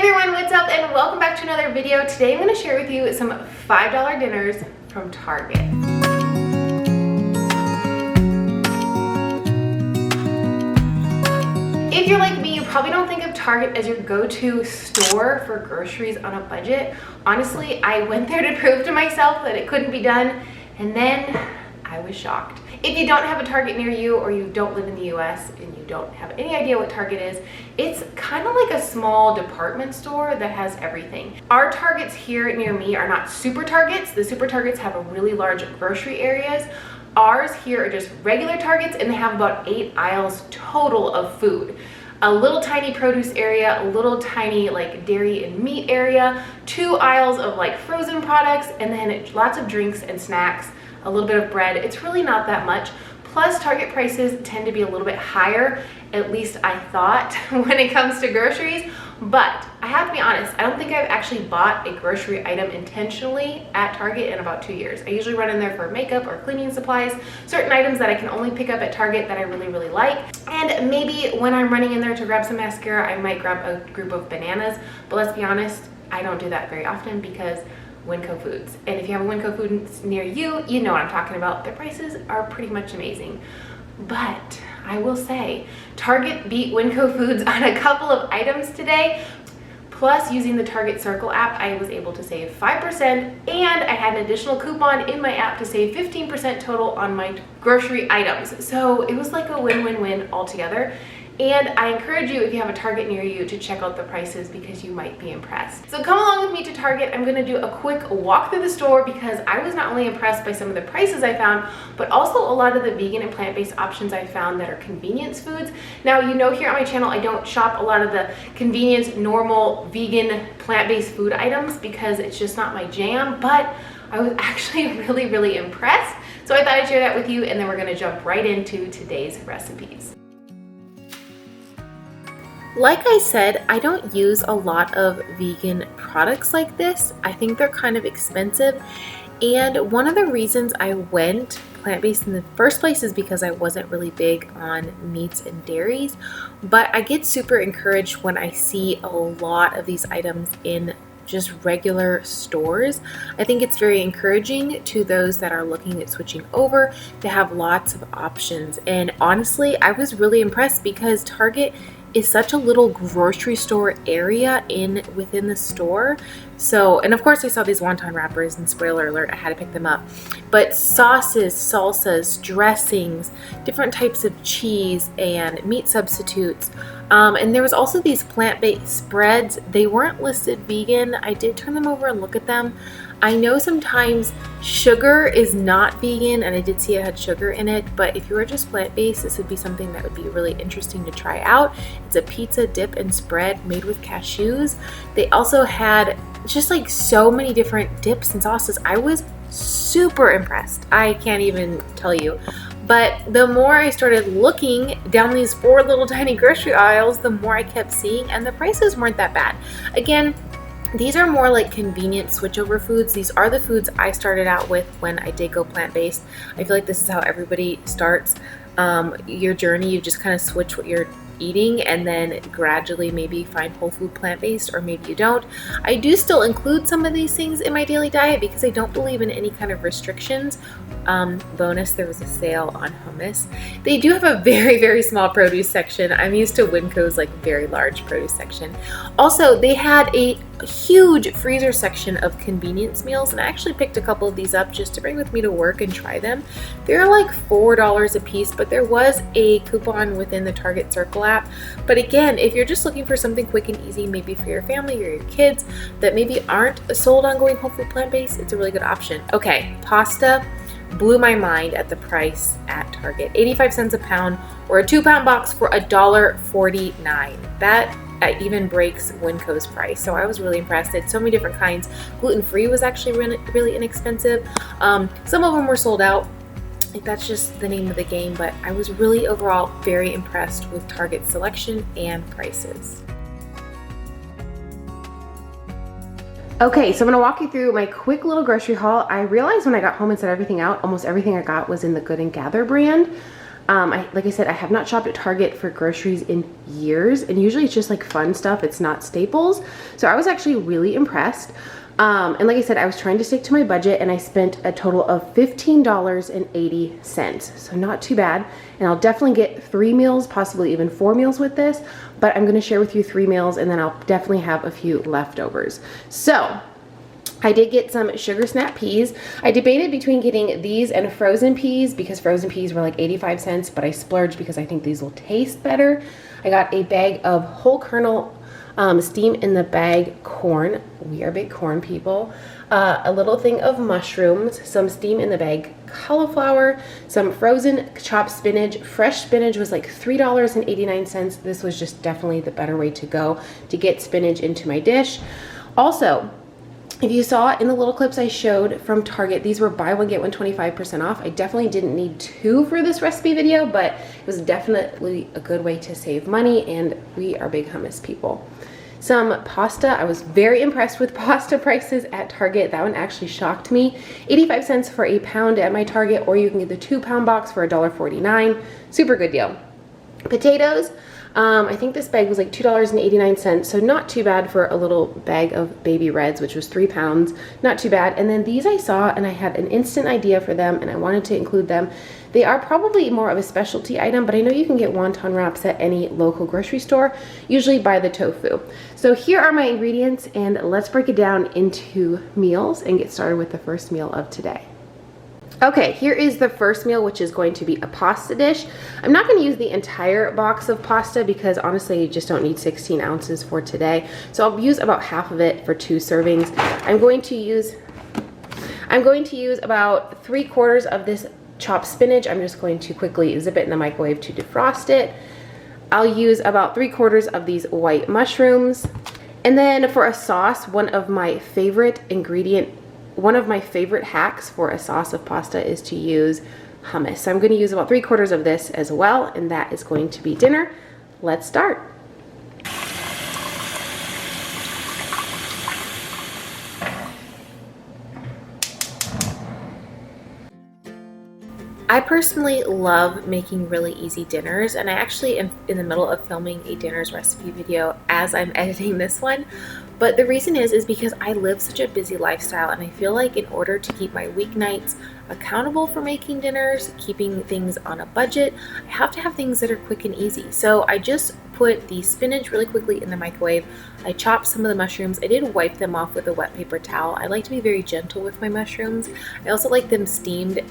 everyone, what's up and welcome back to another video. Today I'm going to share with you some $5 dinners from Target. If you're like me, you probably don't think of Target as your go-to store for groceries on a budget. Honestly, I went there to prove to myself that it couldn't be done, and then I was shocked. If you don't have a Target near you, or you don't live in the US and you don't have any idea what Target is, it's kind of like a small department store that has everything. Our Targets here near me are not super Targets. The super Targets have a really large grocery areas. Ours here are just regular Targets, and they have about 8 aisles total of food. A little tiny produce area, a little tiny like dairy and meat area, 2 aisles of like frozen products, and then lots of drinks and snacks, a little bit of bread. It's really not that much. Plus, Target prices tend to be a little bit higher, at least I thought, when it comes to groceries. But I have to be honest, I don't think I've actually bought a grocery item intentionally at Target in about 2 years. I usually run in there for makeup or cleaning supplies, certain items that I can only pick up at Target that I really, really like. And maybe when I'm running in there to grab some mascara, I might grab a group of bananas. But let's be honest, I don't do that very often because Winco Foods. And if you have a Winco Foods near you, you know what I'm talking about. Their prices are pretty much amazing. But I will say, Target beat Winco Foods on a couple of items today. Plus, using the Target Circle app, I was able to save 5%, and I had an additional coupon in my app to save 15% total on my grocery items. So it was like a win-win-win altogether. And I encourage you, if you have a Target near you, to check out the prices because you might be impressed. So come along with me to Target. I'm going to do a quick walk through the store because I was not only impressed by some of the prices I found, but also a lot of the vegan and plant-based options I found that are convenience foods. Now, you know, here on my channel, I don't shop a lot of the convenience, normal, vegan, plant-based food items because it's just not my jam, but I was actually really, really impressed. So I thought I'd share that with you, and then we're going to jump right into today's recipes. Like I said, I don't use a lot of vegan products like this. I think they're kind of expensive. And one of the reasons I went plant-based in the first place is because I wasn't really big on meats and dairies. But I get super encouraged when I see a lot of these items in just regular stores. I think it's very encouraging to those that are looking at switching over to have lots of options. And honestly, I was really impressed because Target is such a little grocery store area within the store. So, and of course I saw these wonton wrappers, and spoiler alert, I had to pick them up. But sauces, salsas, dressings, different types of cheese and meat substitutes. And there was also these plant-based spreads. They weren't listed vegan. I did turn them over and look at them. I know sometimes sugar is not vegan, and I did see it had sugar in it, but if you were just plant-based, this would be something that would be really interesting to try out. It's a pizza dip and spread made with cashews. They also had just like so many different dips and sauces. I was super impressed. I can't even tell you. But the more I started looking down these 4 little tiny grocery aisles, the more I kept seeing, and the prices weren't that bad. Again, these are more like convenient switchover foods. These are the foods I started out with when I did go plant-based. I feel like this is how everybody starts your journey. You just kind of switch what you're eating and then gradually maybe find whole food plant-based, or maybe you don't. I do still include some of these things in my daily diet because I don't believe in any kind of restrictions. Bonus, there was a sale on hummus. They do have a very, very small produce section. I'm used to Winco's like very large produce section. Also, they had a huge freezer section of convenience meals, and I actually picked a couple of these up just to bring with me to work and try them. They're like $4 a piece, but there was a coupon within the Target Circle app. But again, if you're just looking for something quick and easy, maybe for your family or your kids that maybe aren't sold on going whole food plant-based, it's a really good option. Okay, pasta blew my mind at the price at Target. 85 cents a pound, or a 2-pound box for $1.49. That even breaks Winco's price. So I was really impressed. They had so many different kinds. Gluten-free was actually really inexpensive. Some of them were sold out. That's just the name of the game, but I was really overall very impressed with Target's selection and prices. Okay, so I'm gonna walk you through my quick little grocery haul. I realized when I got home and set everything out, almost everything I got was in the Good & Gather brand. Like I said, I have not shopped at Target for groceries in years, and usually it's just like fun stuff. It's not staples. So I was actually really impressed. And like I said, I was trying to stick to my budget, and I spent a total of $15.80. So not too bad. And I'll definitely get 3 meals, possibly even 4 meals with this, but I'm going to share with you 3 meals, and then I'll definitely have a few leftovers. So I did get some sugar snap peas. I debated between getting these and frozen peas because frozen peas were like 85 cents, but I splurged because I think these will taste better. I got a bag of whole kernel steam in the bag corn. We are big corn people. A little thing of mushrooms, some steam in the bag cauliflower, some frozen chopped spinach. Fresh spinach was like $3.89. This was just definitely the better way to go to get spinach into my dish. Also, if you saw in the little clips I showed from Target, these were buy one, get one 25% off. I definitely didn't need 2 for this recipe video, but it was definitely a good way to save money, and we are big hummus people. Some pasta. I was very impressed with pasta prices at Target. That one actually shocked me. 85 cents for a pound at my Target, or you can get the 2-pound box for $1.49. Super good deal. Potatoes. I think this bag was like $2.89, so not too bad for a little bag of baby reds, which was 3 pounds. Not too bad. And then these I saw, and I had an instant idea for them, and I wanted to include them. They are probably more of a specialty item, but I know you can get wonton wraps at any local grocery store, usually by the tofu. So here are my ingredients, and let's break it down into meals and get started with the first meal of today. Okay, here is the first meal, which is going to be a pasta dish. I'm not going to use the entire box of pasta because honestly, you just don't need 16 ounces for today. So I'll use about half of it for 2 servings. I'm going to use about 3/4 of this chopped spinach. I'm just going to quickly zip it in the microwave to defrost it. I'll use about 3/4 of these white mushrooms. And then for a sauce, one of my favorite hacks for a sauce of pasta is to use hummus. So I'm going to use about 3/4 of this as well, and that is going to be dinner. Let's start. I personally love making really easy dinners, and I actually am in the middle of filming a dinners recipe video as I'm editing this one. But the reason is because I live such a busy lifestyle, and I feel like in order to keep my weeknights accountable for making dinners, keeping things on a budget, I have to have things that are quick and easy. So I just put the spinach really quickly in the microwave. I chopped some of the mushrooms. I did wipe them off with a wet paper towel. I like to be very gentle with my mushrooms. I also like them steamed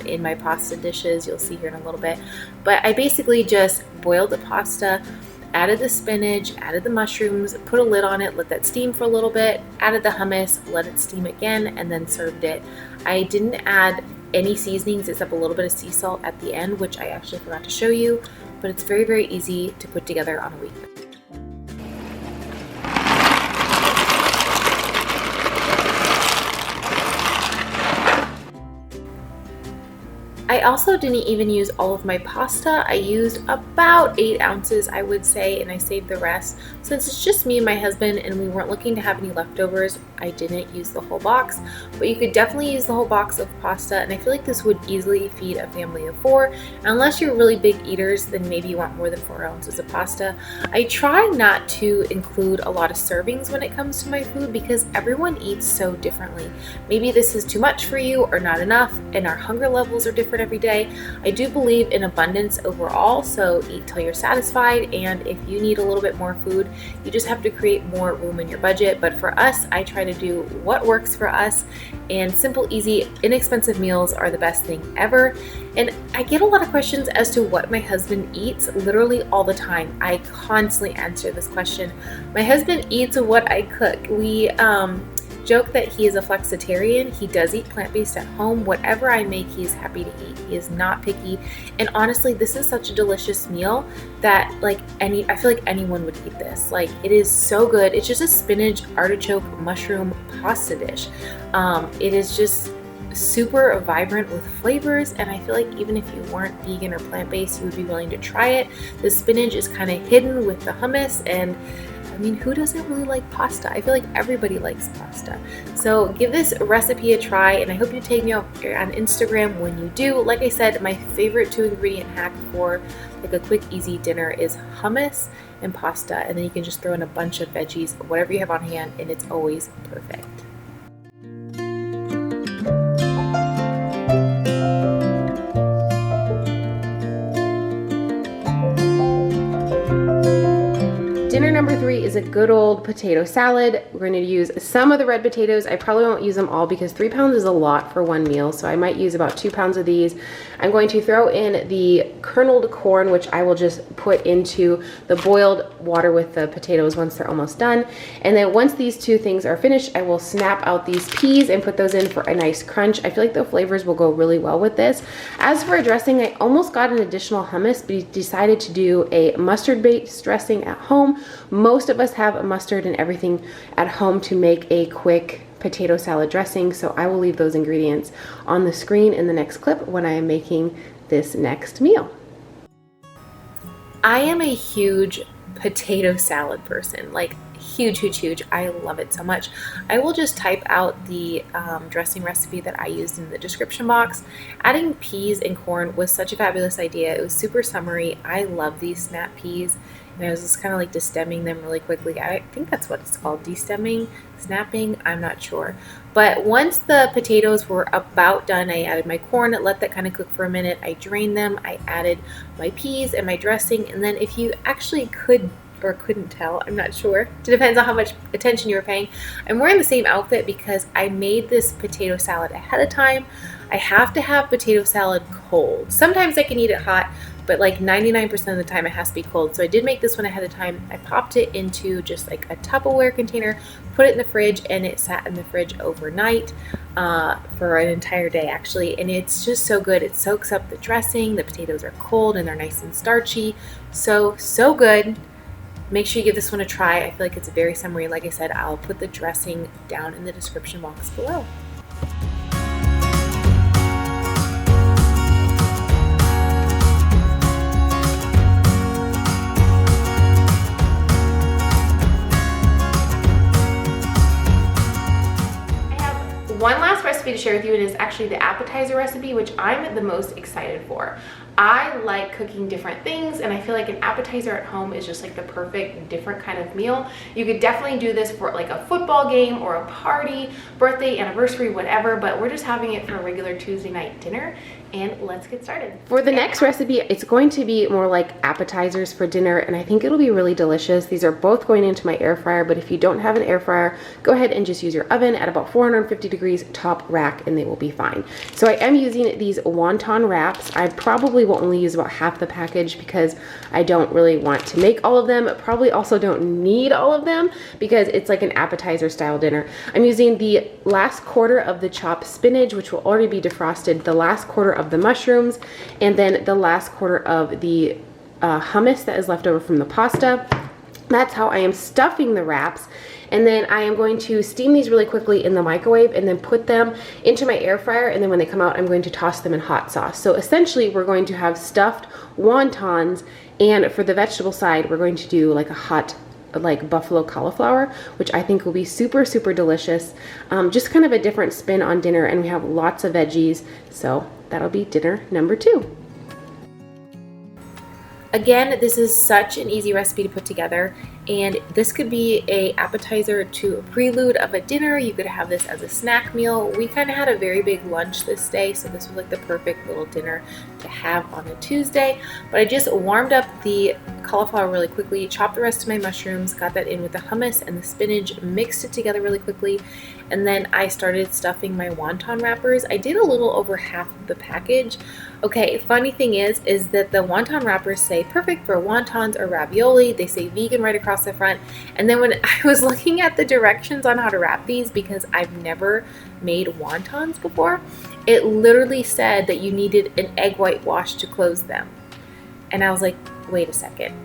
in my pasta dishes. You'll see here in a little bit. But I basically just boiled the pasta, added the spinach, added the mushrooms, put a lid on it, let that steam for a little bit, added the hummus, let it steam again, and then served it. I didn't add any seasonings except a little bit of sea salt at the end, which I actually forgot to show you, but it's very, very easy to put together on a weeknight. I also didn't even use all of my pasta. I used about 8 ounces, I would say, and I saved the rest. Since it's just me and my husband and we weren't looking to have any leftovers, I didn't use the whole box, but you could definitely use the whole box of pasta, and I feel like this would easily feed a family of 4. Unless you're really big eaters, then maybe you want more than 4 ounces of pasta. I try not to include a lot of servings when it comes to my food because everyone eats so differently. Maybe this is too much for you or not enough, and our hunger levels are different every day. I do believe in abundance overall, so eat till you're satisfied, and if you need a little bit more food, you just have to create more room in your budget. But for us, I try to do what works for us, and simple, easy, inexpensive meals are the best thing ever. And I get a lot of questions as to what my husband eats literally all the time. I constantly answer this question. My husband eats what I cook. We joke that he is a flexitarian. He does eat plant-based at home. Whatever I make, he's happy to eat. He is not picky. And honestly, this is such a delicious meal that I feel like anyone would eat this. Like, it is so good. It's just a spinach, artichoke, mushroom pasta dish. It is just super vibrant with flavors, and I feel like even if you weren't vegan or plant-based, you would be willing to try it. The spinach is kind of hidden with the hummus, and mean, who doesn't really like pasta? I feel like everybody likes pasta. So give this recipe a try, and I hope you take me out on Instagram when you do. Like I said, my favorite 2-ingredient hack for like a quick, easy dinner is hummus and pasta, and then you can just throw in a bunch of veggies, whatever you have on hand, and it's always perfect. Dinner number 3 is a good old potato salad. We're going to use some of the red potatoes. I probably won't use them all because 3 pounds is a lot for one meal, so I might use about 2 pounds of these. I'm going to throw in the kerneled corn, which I will just put into the boiled water with the potatoes once they're almost done. And then once these 2 things are finished, I will snap out these peas and put those in for a nice crunch. I feel like the flavors will go really well with this. As for a dressing, I almost got an additional hummus, but decided to do a mustard-based dressing at home. Most of us have mustard and everything at home to make a quick potato salad dressing, so I will leave those ingredients on the screen in the next clip when I am making this next meal. I am a huge potato salad person, like huge. I love it so much. I will just type out the dressing recipe that I used in the description box. Adding peas and corn was such a fabulous idea. It was super summery. I love these snap peas, and I was just kind of like destemming them really quickly. I think that's what it's called, destemming, snapping, I'm not sure. But once the potatoes were about done, I added my corn, let that kind of cook for a minute. I drained them, I added my peas and my dressing, and then if you actually could or couldn't tell, I'm not sure. It depends on how much attention you were paying. I'm wearing the same outfit because I made this potato salad ahead of time. I have to have potato salad cold. Sometimes I can eat it hot, but like 99% of the time it has to be cold. So I did make this one ahead of time. I popped it into just like a Tupperware container, put it in the fridge, and it sat in the fridge overnight for an entire day actually. And it's just so good. It soaks up the dressing. The potatoes are cold and they're nice and starchy. So good. Make sure you give this one a try. I feel like it's very summery. Like I said, I'll put the dressing down in the description box below. One last recipe to share with you, and it's actually the appetizer recipe, which I'm the most excited for. I like cooking different things, and I feel like an appetizer at home is just like the perfect different kind of meal. You could definitely do this for like a football game or a party, birthday, anniversary, whatever, but we're just having it for a regular Tuesday night dinner. And let's get started. For the next recipe, it's going to be more like appetizers for dinner, and I think it'll be really delicious. These are both going into my air fryer, but if you don't have an air fryer, go ahead and just use your oven at about 450 degrees top rack, and they will be fine. So I am using these wonton wraps. I probably will only use about half the package because I don't really want to make all of them, but probably also don't need all of them because it's like an appetizer style dinner. I'm using the last quarter of the chopped spinach, which will already be defrosted, the last quarter of the mushrooms, and then the last quarter of the hummus that is left over from the pasta. That's how I am stuffing the wraps. And then I am going to steam these really quickly in the microwave and then put them into my air fryer, and then when they come out, I'm going to toss them in hot sauce. So essentially we're going to have stuffed wontons, and for the vegetable side, we're going to do like a hot like buffalo cauliflower, which I think will be super delicious. Just kind of a different spin on dinner, and we have lots of veggies, so that'll be dinner number 2. Again, this is such an easy recipe to put together, and this could be a appetizer to a prelude of a dinner. You could have this as a snack meal. We kind of had a very big lunch this day, so this was like the perfect little dinner to have on a Tuesday. But I just warmed up the cauliflower really quickly, chopped the rest of my mushrooms, got that in with the hummus and the spinach, mixed it together really quickly, and then I started stuffing my wonton wrappers. I did a little over half of the package. Okay, funny thing is that the wonton wrappers say perfect for wontons or ravioli. They say vegan right across the front. And then when I was looking at the directions on how to wrap these, because I've never made wontons before, it literally said that you needed an egg white wash to close them. And I was like, wait a second.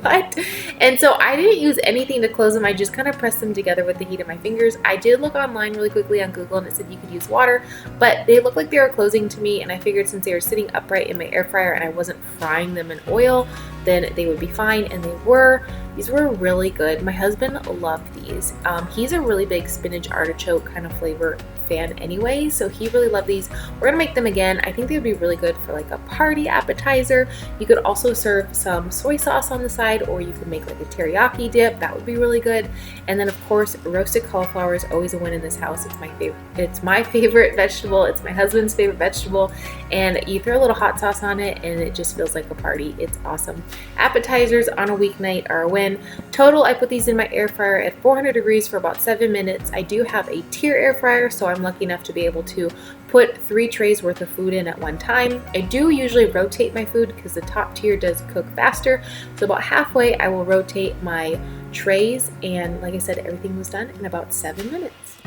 What? And so I didn't use anything to close them. I just kind of pressed them together with the heat of my fingers. I did look online really quickly on Google, and it said you could use water, but they looked like they were closing to me, and I figured since they were sitting upright in my air fryer and I wasn't frying them in oil, then they would be fine, and they were. These were really good. My husband loved these. He's a really big spinach artichoke kind of flavor fan anyway, so he really loved these. We're gonna make them again. I think they would be really good for like a party appetizer. You could also serve some soy sauce on the side, or you could make like a teriyaki dip. That would be really good. And then of course, roasted cauliflower is always a win in this house. It's my favorite. It's my favorite vegetable. It's my husband's favorite vegetable. And you throw a little hot sauce on it and it just feels like a party. It's awesome. Appetizers on a weeknight are a win. Total, I put these in my air fryer at 400 degrees for about 7 minutes. I do have a tier air fryer, so I'm lucky enough to be able to put 3 trays worth of food in at one time. I do usually rotate my food because the top tier does cook faster. So about halfway, I will rotate my trays, and like I said, everything was done in about 7 minutes.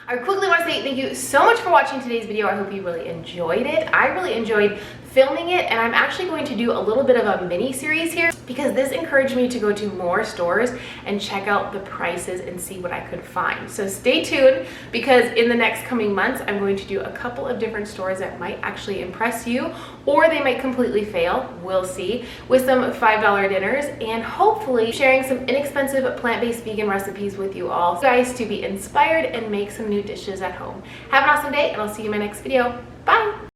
I quickly want to say thank you so much for watching today's video. I hope you really enjoyed it. I really enjoyed filming it, and I'm actually going to do a little bit of a mini series here because this encouraged me to go to more stores and check out the prices and see what I could find. So stay tuned, because in the next coming months I'm going to do a couple of different stores that might actually impress you, or they might completely fail, we'll see, with some $5 dinners, and hopefully sharing some inexpensive plant-based vegan recipes with you all, guys, to be inspired and make some new dishes at home. Have an awesome day, and I'll see you in my next video. Bye!